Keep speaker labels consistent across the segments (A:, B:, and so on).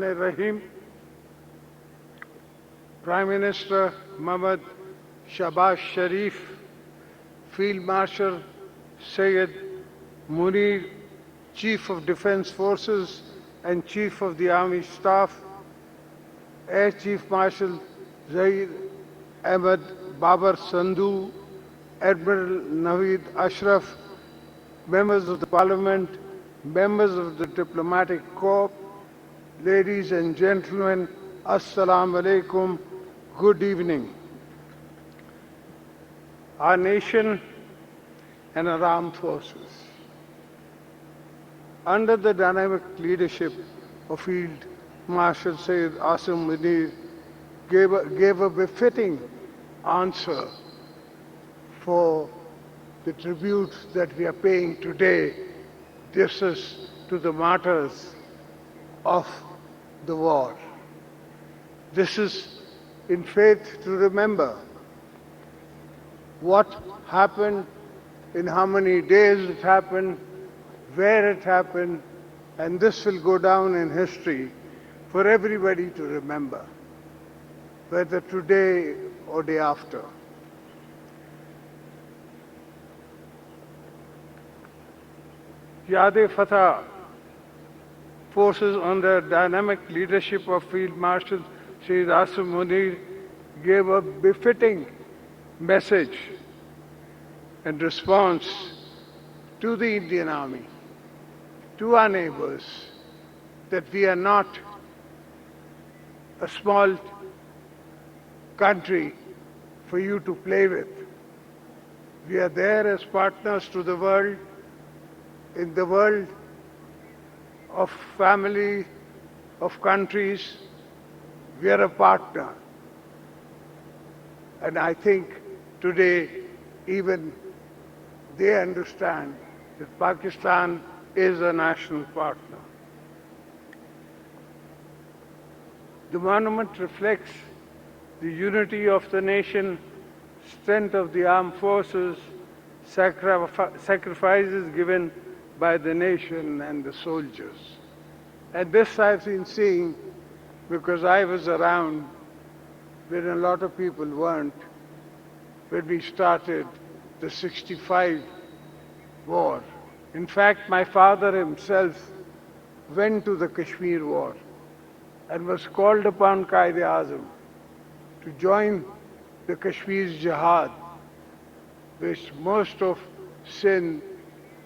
A: Rahim, Prime Minister Mohammad Shahbaz Sharif, Field Marshal Syed Munir, Chief of Defence Forces and Chief of the Army Staff, Air Chief Marshal Zaid Ahmed Babar Sandhu, Admiral Naveed Ashraf, members of the Parliament, members of the Diplomatic Corps, ladies and gentlemen, Assalamu alaikum, good evening. Our nation and our armed forces, under the dynamic leadership of Field Marshal Syed Asif Munir, gave a befitting answer for the tribute that we are paying today. This is to the martyrs of the war. This is in faith to remember what happened, in how many days it happened, where it happened, and this will go down in history for everybody to remember, whether today or day after. Fatah forces under dynamic leadership of Field Marshal Syed Asif Munir gave a befitting message and response to the Indian Army, to our neighbors, that we are not a small country for you to play with. We are there as partners to the world, in the world of family, of countries. We are a partner. And I think today even they understand that Pakistan is a national partner. The monument reflects the unity of the nation, strength of the armed forces, sacrifices given by the nation and the soldiers. And this I've been seeing because I was around when a lot of people weren't, when we started the 65 war. In fact, my father himself went to the Kashmir war and was called upon Qaid-e-Azam to join the Kashmir's jihad, which most of Sindh,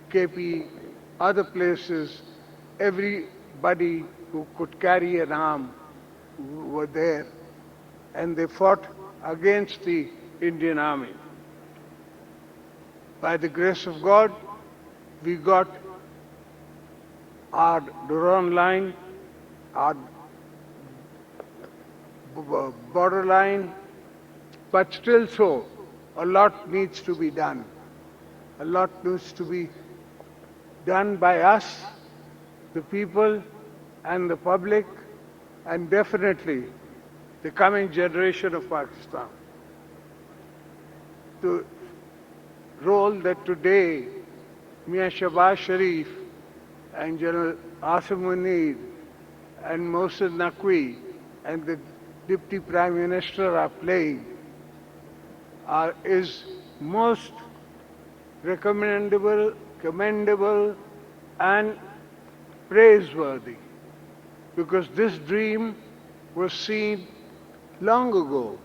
A: KP, other places, everybody who could carry an arm were there, and they fought against the Indian Army. By the grace of God, we got our Durand line, our border line, but still so, a lot needs to be done. A lot needs to be done by us, the people and the public, and definitely the coming generation of Pakistan. The role that today Mia Shahbaz Sharif and General Asif Munir and Mohsin Naqvi and the Deputy Prime Minister are playing is most recommendable, commendable and praiseworthy, because this dream was seen long ago.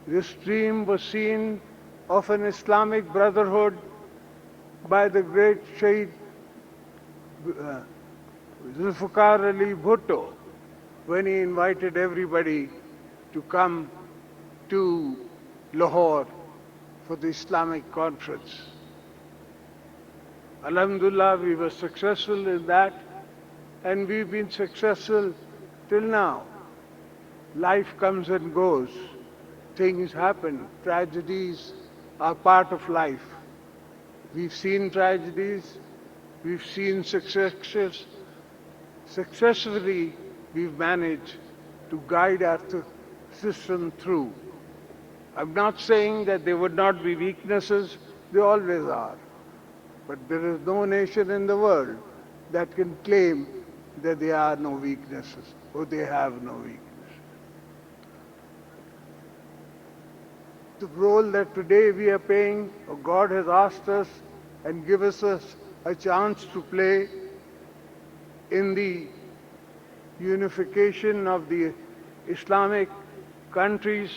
A: This dream was seen of an Islamic brotherhood by the great Shaykh Zulfikar Ali Bhutto when he invited everybody to come to Lahore for the Islamic conference. Alhamdulillah, we were successful in that, and we've been successful till now. Life comes and goes. Things happen. Tragedies are part of life. We've seen tragedies. We've seen successes. Successfully, we've managed to guide our system through. I'm not saying that there would not be weaknesses. They always are. But there is no nation in the world that can claim that there are no weaknesses or they have no weaknesses. The role that today we are playing, or God has asked us and given us a chance to play in the unification of the Islamic countries,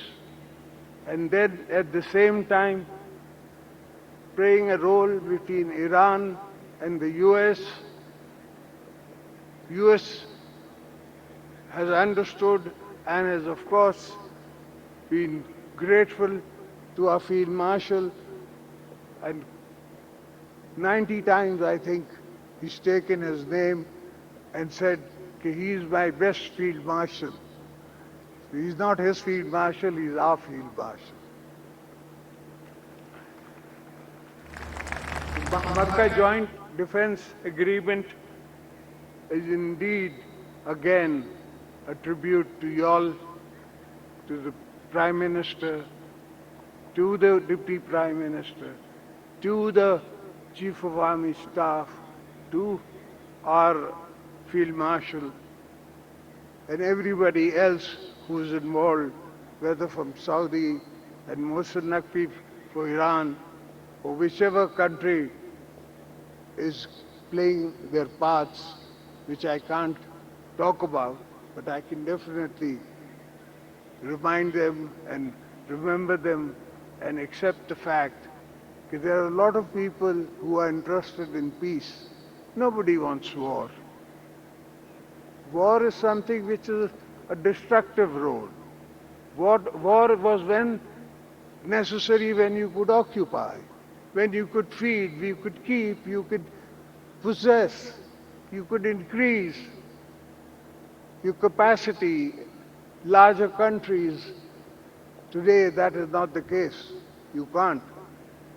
A: and then at the same time playing a role between Iran and the US. US has understood and has of course been grateful to our Field Marshal, and 90 times I think he's taken his name and said he is my best Field Marshal. He's not his Field Marshal, he's our Field Marshal. The Makkah Joint Defense Agreement is indeed, again, a tribute to y'all, to the Prime Minister, to the Deputy Prime Minister, to the Chief of Army Staff, to our Field Marshal, and everybody else who is involved, whether from Saudi and Mohsen Naqvi for Iran, or whichever country is playing their parts, which I can't talk about, but I can definitely remind them and remember them and accept the fact that there are a lot of people who are interested in peace. Nobody wants war. War is something which is a destructive road. War was when necessary, when you could occupy, when you could feed, you could keep, you could possess, you could increase your capacity, larger countries. Today that is not the case. You can't.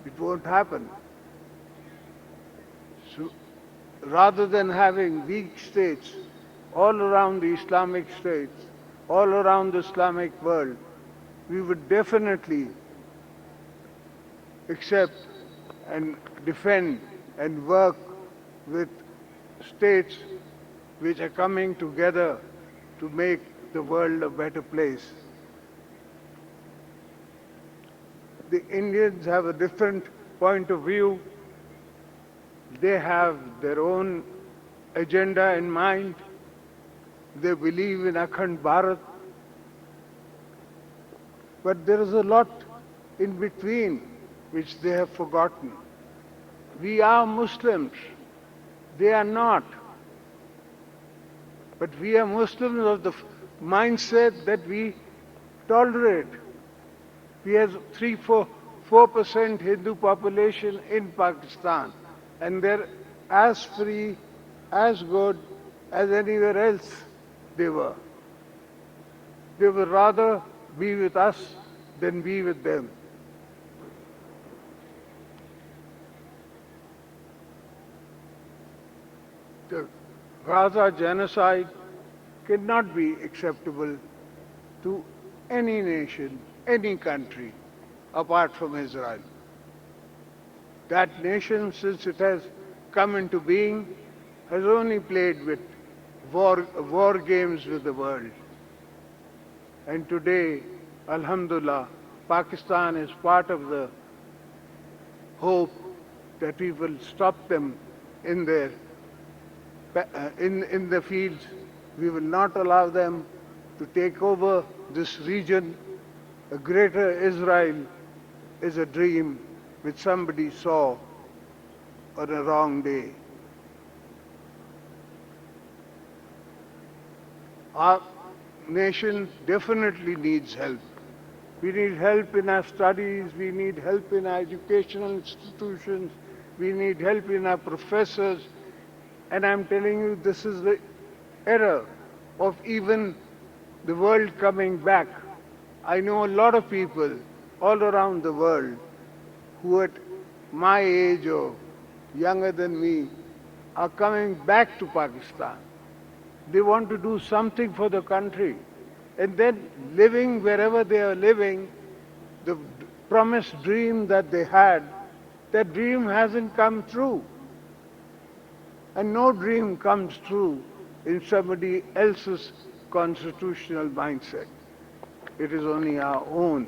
A: It won't happen. So rather than having weak states all around the Islamic states, all around the Islamic world, we would definitely accept and defend and work with states which are coming together to make the world a better place. The Indians have a different point of view. They have their own agenda in mind. They believe in Akhand Bharat. But there is a lot in between which they have forgotten. We are Muslims. They are not. But we are Muslims of the mindset that we tolerate. We have 4% Hindu population in Pakistan, and they're as free, as good as anywhere else they were. They would rather be with us than be with them. The Gaza genocide cannot be acceptable to any nation, any country, apart from Israel. That nation, since it has come into being, has only played with war games with the world. And today, Alhamdulillah, Pakistan is part of the hope that we will stop them in their in the fields. We will not allow them to take over this region. A greater Israel is a dream which somebody saw on a wrong day. Our nation definitely needs help. We need help in our studies, we need help in our educational institutions, we need help in our professors. And I'm telling you, this is the era of even the world coming back. I know a lot of people all around the world who at my age or younger than me are coming back to Pakistan. They want to do something for the country. And then living wherever they are living, the promised dream that they had, that dream hasn't come true. And no dream comes true in somebody else's constitutional mindset. It is only our own.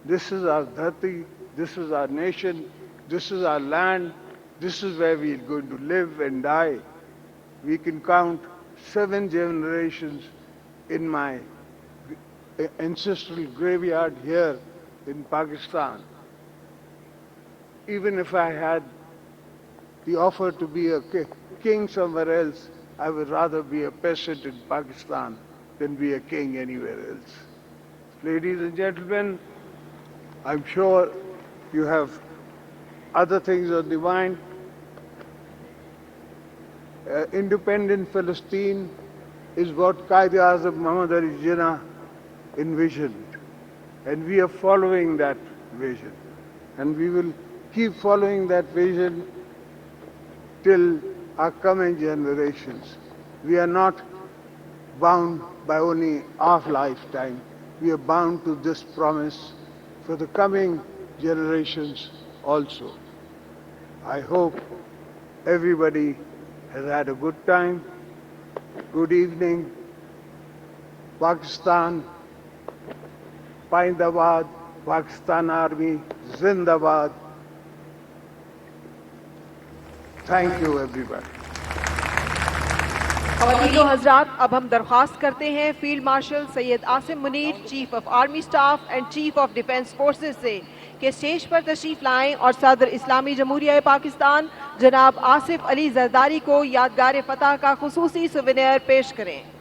A: This is our Dharti, this is our nation, this is our land, this is where we are going to live and die. We can count 7 generations in my ancestral graveyard here in Pakistan. Even if I had the offer to be a king somewhere else, I would rather be a peasant in Pakistan than be a king anywhere else. Ladies and gentlemen, I'm sure you have other things on the mind. Independent Palestine is what Qaid-e-Azam Muhammad Ali Jinnah envisioned. And we are following that vision. And we will keep following that vision till our coming generations. We are not bound by only our lifetime. We are bound to this promise for the coming generations also. I hope everybody has had a good time. Good evening. Pakistan, Paindabad, Pakistan Army, Zindabad. Thank you everybody.
B: ख़वातीनो हज़रात, अब हम दरख्वास्त करते हैं field marshal Syed Asim Munir, chief of army staff and chief of defence forces से कि stage पर तशरीफ लाएं और सदर इस्लामी जमहूरिया पाकिस्तान जनाब आसिफ अली जरदारी को यादगार फतह का खुसूसी सुवेनियर पेश करें।